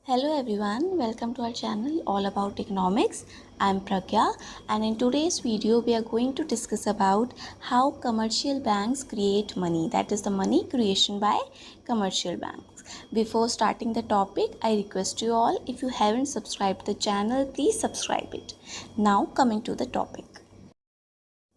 Hello everyone, welcome to our channel all about economics. I am Pragya and in today's video we are going to discuss about how commercial banks create money, that is the money creation by commercial banks. Before starting the topic, I request you all, if you haven't subscribed the channel, please subscribe it. Now coming to the topic.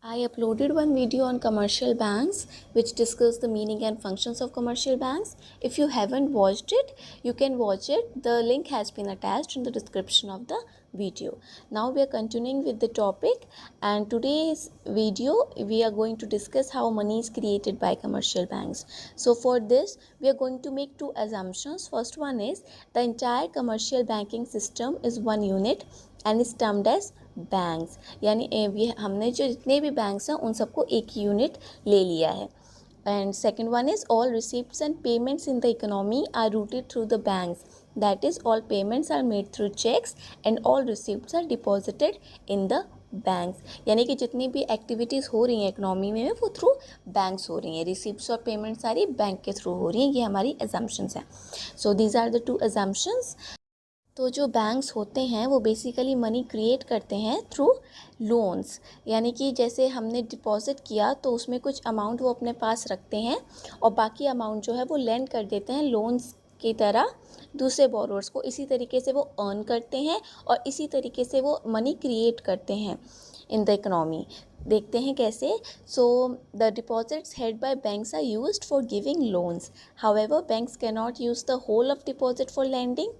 I uploaded one video on commercial banks which discussed the meaning and functions of commercial banks. If you haven't watched it, you can watch it. The link has been attached in the description of the video. Now we are continuing with the topic, and today's video we are going to discuss how money is created by commercial banks. So for this we are going to make two assumptions. First one is the entire commercial banking system is one unit and is termed as banks, यानी हमने जो जितने भी banks हैं उन सबको एक unit ले लिया है. And second one is all receipts and payments in the economy are routed through the banks, that is all payments are made through cheques and all receipts are deposited in the banks. यानी कि जितनी भी activities हो रही हैं economy में वो through banks हो रही हैं. रिसिप्ट्स और पेमेंट्स सारी बैंक के थ्रू हो रही हैं. ये हमारी एजम्पशंस हैं. So these are the two assumptions. तो जो बैंक्स होते हैं वो बेसिकली मनी क्रिएट करते हैं थ्रू लोन्स, यानी कि जैसे हमने डिपॉजिट किया तो उसमें कुछ अमाउंट वो अपने पास रखते हैं और बाकी अमाउंट जो है वो लेंड कर देते हैं लोन्स की तरह दूसरे बोरोवर्स को. इसी तरीके से वो अर्न करते हैं और इसी तरीके से वो मनी क्रिएट करते हैं इन द इकोनॉमी. देखते हैं कैसे. So the deposits held by banks are used for giving loans. However banks can not use the whole of deposit for lending.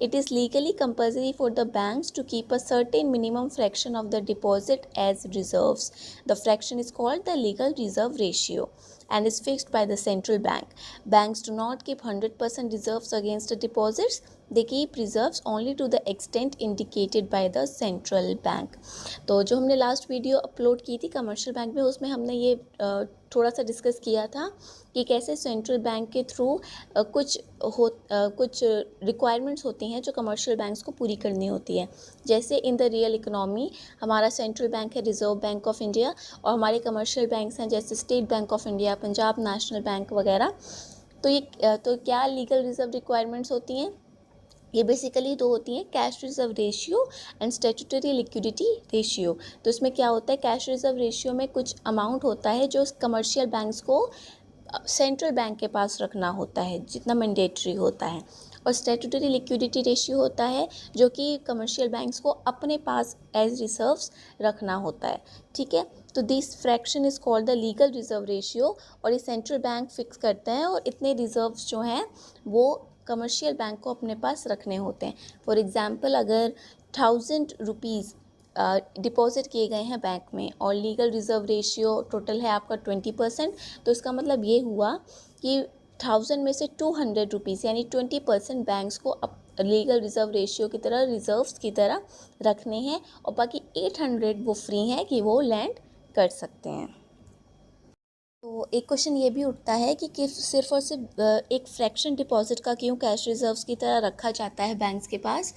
It is legally compulsory for the banks to keep a certain minimum fraction of the deposit as reserves. The fraction is called the legal reserve ratio and is fixed by the central bank. Banks do not keep 100% reserves against the deposits. They keep reserves only to the extent indicated by the central bank. तो जो हमने last video upload की थी commercial bank में, उसमें हमने ये थोड़ा सा डिस्कस किया था कि कैसे सेंट्रल बैंक के थ्रू कुछ रिक्वायरमेंट्स होती हैं जो कमर्शियल बैंक्स को पूरी करनी होती है. जैसे इन द रियल इकोनॉमी हमारा सेंट्रल बैंक है रिजर्व बैंक ऑफ इंडिया, और हमारे कमर्शियल बैंक्स हैं जैसे state bank of India, Punjab national bank वगैरह. तो क्या लीगल रिजर्व रिक्वायरमेंट्स होती हैं? ये बेसिकली दो होती हैं, cash reserve ratio and statutory liquidity ratio. तो इसमें क्या होता है, कैश रिजर्व रेशियो में कुछ अमाउंट होता है जो कमर्शियल बैंक्स को सेंट्रल बैंक के पास रखना होता है जितना मैंडेटरी होता है, और स्टैट्यूटरी लिक्विडिटी रेशियो होता है जो कि कमर्शियल बैंक्स को अपने पास एज रिजर्व्स रखना होता है. ठीक है. तो this fraction is called the legal reserve ratio, और ये सेंट्रल बैंक फिक्स करते हैं और इतने रिजर्व्स जो हैं वो कमर्शियल बैंक को अपने पास रखने होते हैं. फॉर एग्ज़ाम्पल अगर 1000 रुपीज़ डिपॉजिट किए गए हैं बैंक में और लीगल रिज़र्व रेशियो टोटल है आपका 20%, तो इसका मतलब ये हुआ कि 1000 में से 200 रुपीज़ यानी 20% बैंक्स को लीगल रिज़र्व रेशियो की तरह रिज़र्व्स की तरह रखने हैं, और बाकी 800 वो फ्री हैं कि वो लैंड कर सकते हैं. तो एक क्वेश्चन ये भी उठता है कि सिर्फ और सिर्फ एक फ्रैक्शन डिपॉजिट का क्यों कैश रिजर्व्स की तरह रखा जाता है बैंक्स के पास,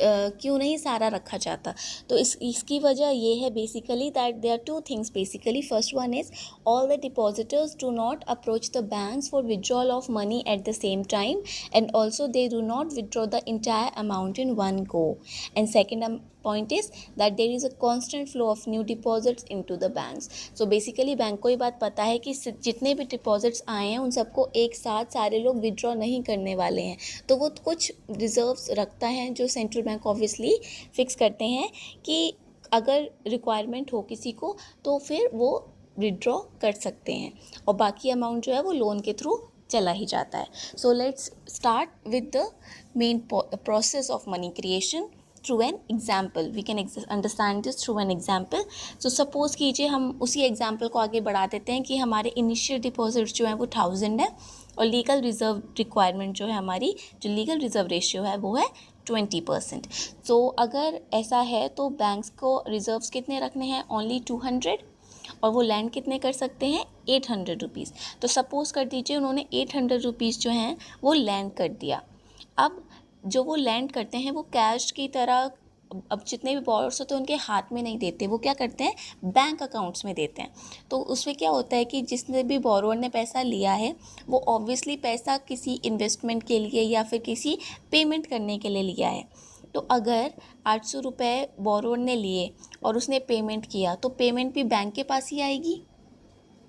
क्यों नहीं सारा रखा जाता. तो इसकी वजह ये है basically that there are two things basically. First one is all the depositors do not approach the banks for withdrawal of money at the same time, and also they do not withdraw the entire amount in one go. And second point is that there is a constant flow of new deposits into the banks. So basically bank को ये बात पता है कि जितने भी deposits आए हैं उन सबको एक साथ सारे लोग विड्रॉ नहीं करने वाले हैं, तो वो कुछ रिजर्व्स रखता है जो सेंट्रल बैंक ऑब्वियसली फिक्स करते हैं कि अगर रिक्वायरमेंट हो किसी को तो फिर वो विड्रॉ कर सकते हैं, और बाकी अमाउंट जो है वो लोन के थ्रू चला ही जाता है. So let's start with the main process of money creation through an example. We can understand this through an example. So suppose कीजिए हम उसी example को आगे बढ़ा देते हैं कि हमारे initial deposits जो हैं वो 1000 है और legal reserve requirement जो है हमारी, जो legal reserve ratio है वो है 20%. तो अगर ऐसा है तो बैंक्स को रिजर्व्स कितने रखने हैं, ओनली 200, और वो लैंड कितने कर सकते हैं, 800 रुपीज़. तो सपोज़ कर दीजिए उन्होंने 800 रुपीज़ जो हैं वो लैंड कर दिया. अब जो वो लैंड करते हैं वो कैश की तरह अब जितने भी बोरोअर्स होते हैं उनके हाथ में नहीं देते, वो क्या करते हैं, बैंक अकाउंट्स में देते हैं। तो उसमें क्या होता है कि जिसने भी बोरोअर ने पैसा लिया है वो ऑब्वियसली पैसा किसी इन्वेस्टमेंट के लिए या फिर किसी पेमेंट करने के लिए लिया है। तो अगर 800 रुपये बोरोअर ने लिए और उसने पेमेंट किया तो पेमेंट भी बैंक के पास ही आएगी।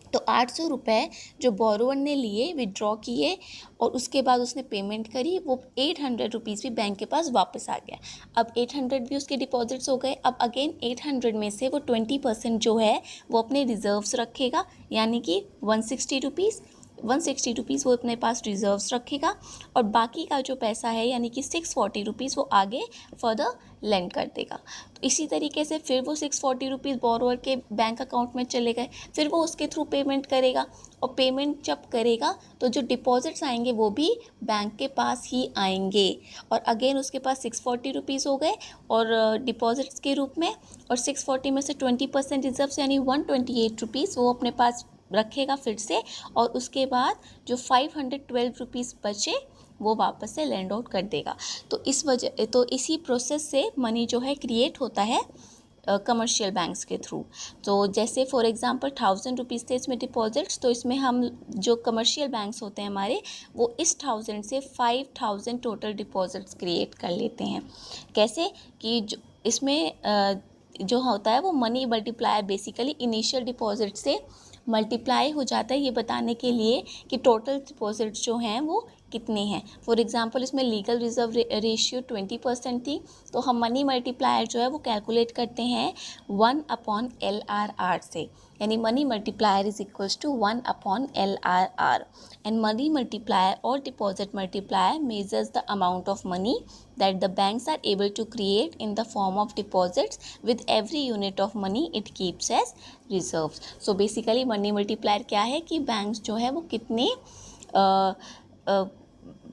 तो 800 रुपये जो बोरोअर ने लिए, विड्रॉ किए और उसके बाद उसने पेमेंट करी, वो 800 रुपीज़ भी बैंक के पास वापस आ गया। अब 800 भी उसके डिपॉजिट्स हो गए। अब अगेन 800 में से वो 20% जो है वो अपने रिजर्व्स रखेगा, यानी कि 160 रुपीज़ वो अपने पास रिजर्व्स रखेगा और बाकी का जो पैसा है यानी कि 640 रुपीज़ वो आगे फर्दर लेंड कर देगा। तो इसी तरीके से फिर वो 640 रुपीज़ बोरोअर के बैंक अकाउंट में चले गए, फिर वो उसके थ्रू पेमेंट करेगा और पेमेंट जब करेगा तो जो डिपॉजिट्स आएंगे वो भी बैंक के पास ही आएंगे और अगेन उसके पास 640 रुपीज़ हो गए और डिपॉजिट्स के रूप में, और 640 में से 20% रिजर्व्स यानी 128 रुपीज़ वो अपने पास रखेगा फिर से, और उसके बाद जो 512 रुपीज़ बचे वो वापस से लैंड आउट कर देगा। तो इसी प्रोसेस से मनी जो है क्रिएट होता है कमर्शियल बैंक्स के थ्रू। तो जैसे फॉर एग्जांपल 1000 रुपीज़ थे इसमें डिपॉजिट्स, तो इसमें हम जो कमर्शियल बैंक्स होते हैं हमारे वो इस 1000 से 5000 टोटल डिपॉजिट्स क्रिएट कर लेते हैं। कैसे कि जो इसमें जो होता है वो money multiplier basically initial deposit से मल्टीप्लाई हो जाता है, ये बताने के लिए कि टोटल डिपॉजिट्स जो हैं वो कितने हैं। फॉर एग्जांपल इसमें लीगल रिजर्व रेशियो 20% थी, तो हम मनी मल्टीप्लायर जो है वो कैलकुलेट करते हैं 1/LRR से, यानी money multiplier is equals to 1/LRR and money multiplier और deposit multiplier measures the amount of money that the banks are able to create in the form of deposits with every unit of money it keeps as reserves. So basically money multiplier क्या है कि banks जो है वो कितने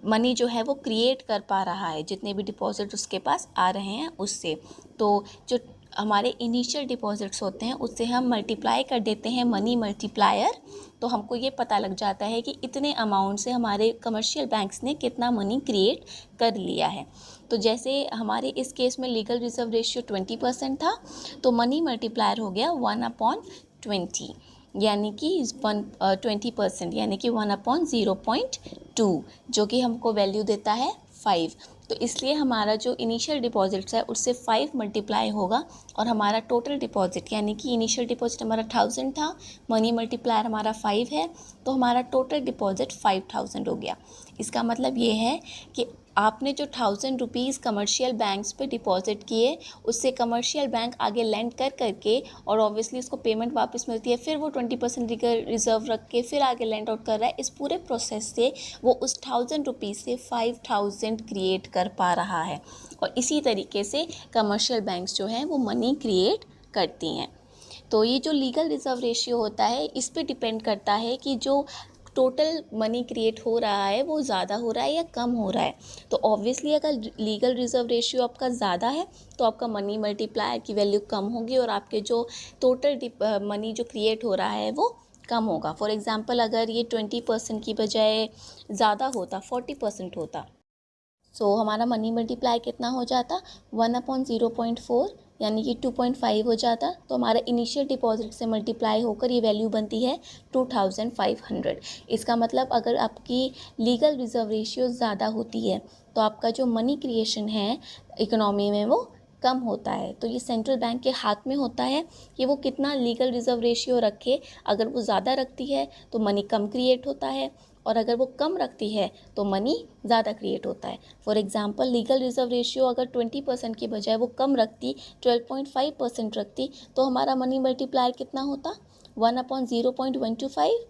money जो है वो क्रिएट कर पा रहा है, जितने भी डिपॉजिट उसके पास आ रहे हैं उससे। तो जो हमारे इनिशियल डिपॉजिट्स होते हैं उससे हम मल्टीप्लाई कर देते हैं मनी मल्टीप्लायर, तो हमको ये पता लग जाता है कि इतने अमाउंट से हमारे कमर्शियल बैंक्स ने कितना मनी क्रिएट कर लिया है। तो जैसे हमारे इस केस में लीगल रिजर्व रेशियो 20% था, तो मनी मल्टीप्लायर हो गया 1/20, यानी कि 20%, यानी कि 1/0.2, जो कि हमको वैल्यू देता है 5। तो इसलिए हमारा जो इनिशियल डिपॉजिट्स है उससे 5 मल्टीप्लाई होगा और हमारा टोटल डिपॉजिट, यानी कि इनिशियल डिपॉजिट हमारा 1000 था, मनी मल्टीप्लायर हमारा 5 है, तो हमारा टोटल डिपॉजिट 5000 हो गया। इसका मतलब ये है कि आपने जो 1000 रुपीज़ कमर्शियल बैंक्स पे डिपॉजिट किए, उससे कमर्शियल बैंक आगे लेंड कर करके और ऑब्वियसली उसको पेमेंट वापस मिलती है, फिर वो 20% रिजर्व रख के फिर आगे लेंड आउट कर रहा है। इस पूरे प्रोसेस से वो उस 1000 रुपीज़ से 5000 क्रिएट कर पा रहा है, और इसी तरीके से कमर्शियल बैंक्स जो हैं वो मनी क्रिएट करती हैं। तो ये जो लीगल रिजर्व रेशियो होता है इस पे डिपेंड करता है कि जो टोटल मनी क्रिएट हो रहा है वो ज़्यादा हो रहा है या कम हो रहा है। तो ऑब्वियसली अगर लीगल रिजर्व रेशियो आपका ज़्यादा है तो आपका मनी मल्टीप्लायर की वैल्यू कम होगी और आपके जो टोटल मनी जो क्रिएट हो रहा है वो कम होगा। फॉर एग्ज़ाम्पल अगर ये 20% की बजाय ज़्यादा होता, 40% होता, सो हमारा मनी मल्टीप्लाई कितना हो जाता, 1/0.4 यानी कि 2.5 हो जाता। तो हमारा इनिशियल डिपॉजिट से मल्टीप्लाई होकर ये वैल्यू बनती है 2500। इसका मतलब अगर आपकी लीगल रिजर्व रेशियो ज़्यादा होती है तो आपका जो मनी क्रिएशन है इकोनॉमी में वो कम होता है। तो ये सेंट्रल बैंक के हाथ में होता है कि वो कितना लीगल रिजर्व रेशियो रखे। अगर वो ज़्यादा रखती है तो मनी कम क्रिएट होता है, और अगर वो कम रखती है तो मनी ज़्यादा क्रिएट होता है। For example legal reserve ratio अगर 20% की बजाय वो कम रखती, 12.5% रखती, तो हमारा मनी मल्टीप्लायर कितना होता, 1/0.125।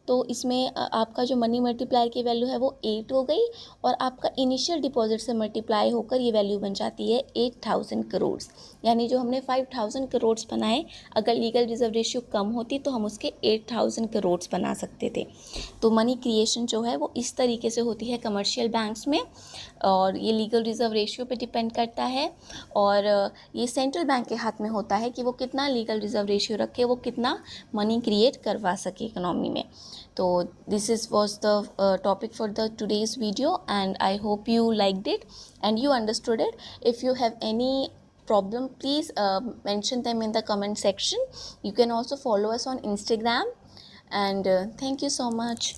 तो इसमें आपका जो मनी मल्टीप्लायर की वैल्यू है वो 8 हो गई, और आपका इनिशियल डिपॉजिट से मल्टीप्लाई होकर ये वैल्यू बन जाती है 8000 करोड़। यानी जो हमने 5000 करोड़ बनाए, अगर लीगल रिजर्व रेशियो कम होती तो हम उसके 8000 करोड़ बना सकते थे। तो मनी क्रिएशन जो है वो इस तरीके से होती है कमर्शियल बैंक्स में, और ये लीगल रिजर्व रेशियो पे डिपेंड करता है, और ये सेंट्रल बैंक के हाथ में होता है कि वो कितना लीगल रिजर्व रेशियो रखे, वो कितना मनी क्रिएट करवा सके इकोनॉमी में। तो this is was the topic for the today's video, and I hope you liked it and you understood it. If you have any problem, please mention them in the comment section. You can also follow us on Instagram, and thank you so much.